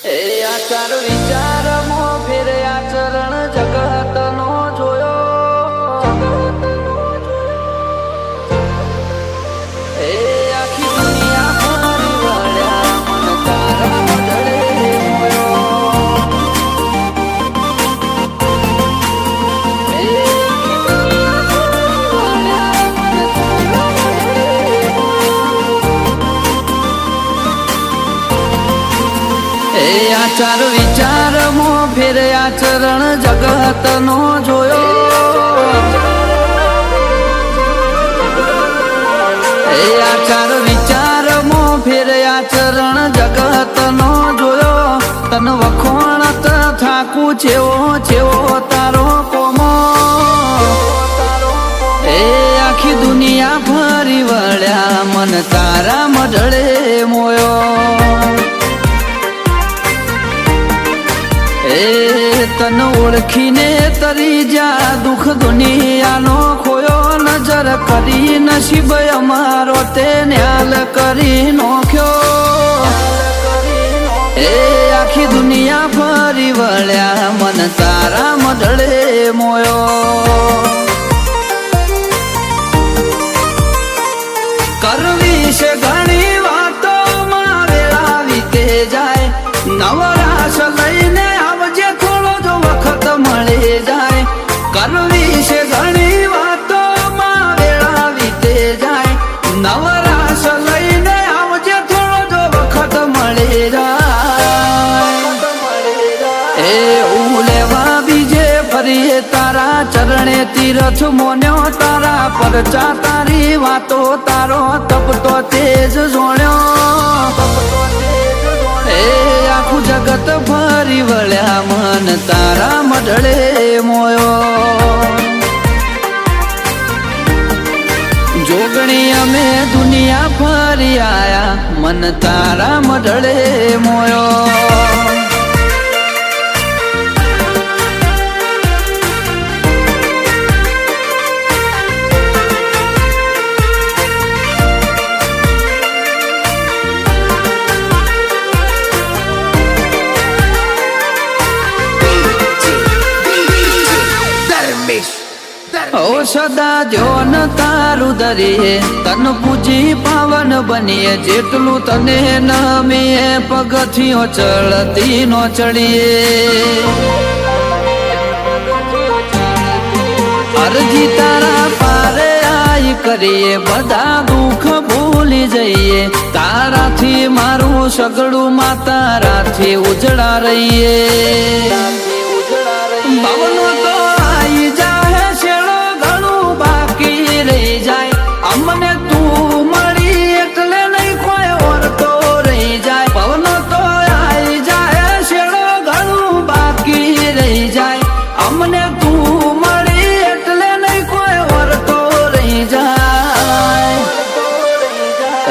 એ આચાર વિચારમો ફેર આચરણ જગતનો જોયો એ આખી દુનિયા ફરી વળ્યા મન તારા મઢડે મોયો આચાર વિચારમો ફેર આચરણ જગતનો જોયો એ આચાર વિચારમો ફેર આચરણ જગતનો જોયો તન વખોણત થાકું છેવો છેવો તારો કોમો એ આખી દુનિયા ફરી વળ્યા મન તારા મઢડે મોયો તન ઓળખીને તરી જા દુઃખ દુનિયાનો ખોયો નજર કરી નસીબ અમારો તે ન્યાલ કરી નોખ્યો એ આખી દુનિયા ફરી વળ્યા મન તારા મઢડે મોયો કરવી છે ઘણી વાતો માં વેળા વીતે જાય નવરાશ લઈને આવજે થોડો જો વખત મળી જાય કરવી છે ઘણી વાતો માં વેળા વીતે જાય નવરાશ લઈને આવજે થોડો જો વખત મળી જાય એ ઉલેવા બીજે ફરીએ તારા ચરણે તીરથ મોન્યો તારા પરચા તારી વાતો તારો તપતો તેજ જોણ્યો એ આખું જગત ફરી વળ્યા મન તારા મઢડે મોયો જોગણી અમે દુનિયા ફરી આયા મન તારા મઢડે મોયો ઓ સદા જોન તારું દરીએ તન પૂજી પાવન બનીએ જેટલું તને નમીએ પગથિયો ચડતી નો ચડીએ અરજી તારા પારે આઈ કરીએ બધા દુઃખ ભૂલી જઈએ તારાથી મારું સગડું માં તારાથી ઉજળા રહીએ ભવનો તો આઈ જાહે અમને તું મળી એટલે નહીં કોઈ ઓરતો રહી જાય પવનો તો આવી જાય શેડો ઘણું બાકી રહી જાય અમને તું મળી એટલે નહીં કોઈ ઓરતો રહી જાય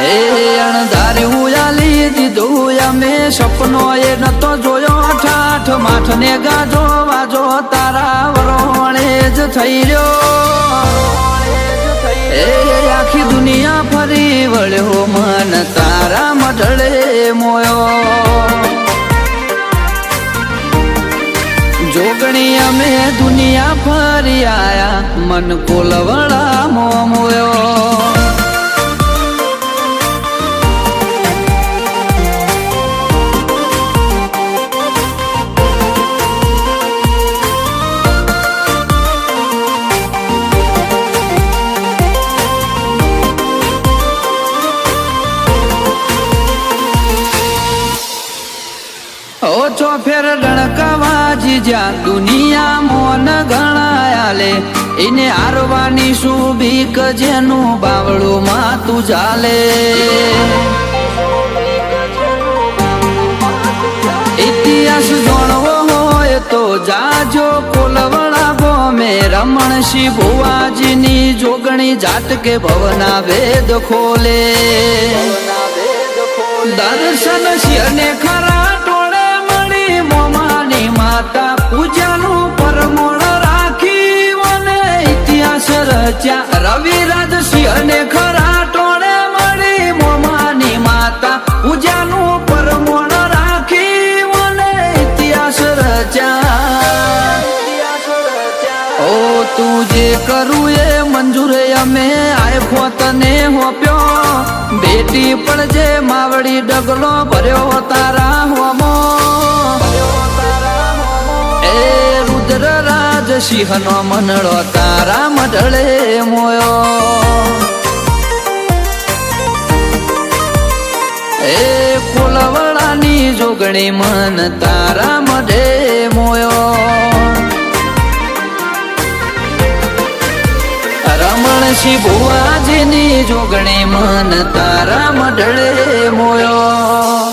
એ અણધારે ઉયાલી દીધું અમે સપનો એ નતો જોયો ઠાઠ માઠ ને ગાજો વાજો તારા વરોણે જ થઈ રહ્યો એ આખી દુનિયા ફરી વળ્યો મન તારા મઢડે મોયો જોગણી અમે દુનિયા ફરી આયા મન કોલવડા મોયો ઓછો ફેર ડણકાવાજી જ્યાં દુનિયા મોન ગણાયાલે એને હારવાની શું બીક જેનું બાવળું માં તું ચાલે ઇતિહાસ જાણવો હોય તો જાજો કોલવડા ગોમે રમણસિંહ ભુવાજીની જોગણી જાટકે ભવના વેદ ખોલે દર્શન શિરને ખરા માતા પૂજાનું પરમોણ રાખી મને ઇતિહાસ રચ્યા રવિરાજ સિંહ ને ખરા ટોળે મળી મોમાની માતા પૂજાનું પરમોણ રાખી કરું એ મંજૂર અમે આયફો તને હોપ્યો બેટી પણ જે માવડી ડગલો ભર્યો તારા હોમો એ રુદ્રરાજ સિંહ નો મનડો તારા મઢળે મોયો એ કુલવડાની જોગણી મન તારા મઢે મોયો રમણસિંહ ભુવાજીની જોગણી મન તારા મઢળે મોયો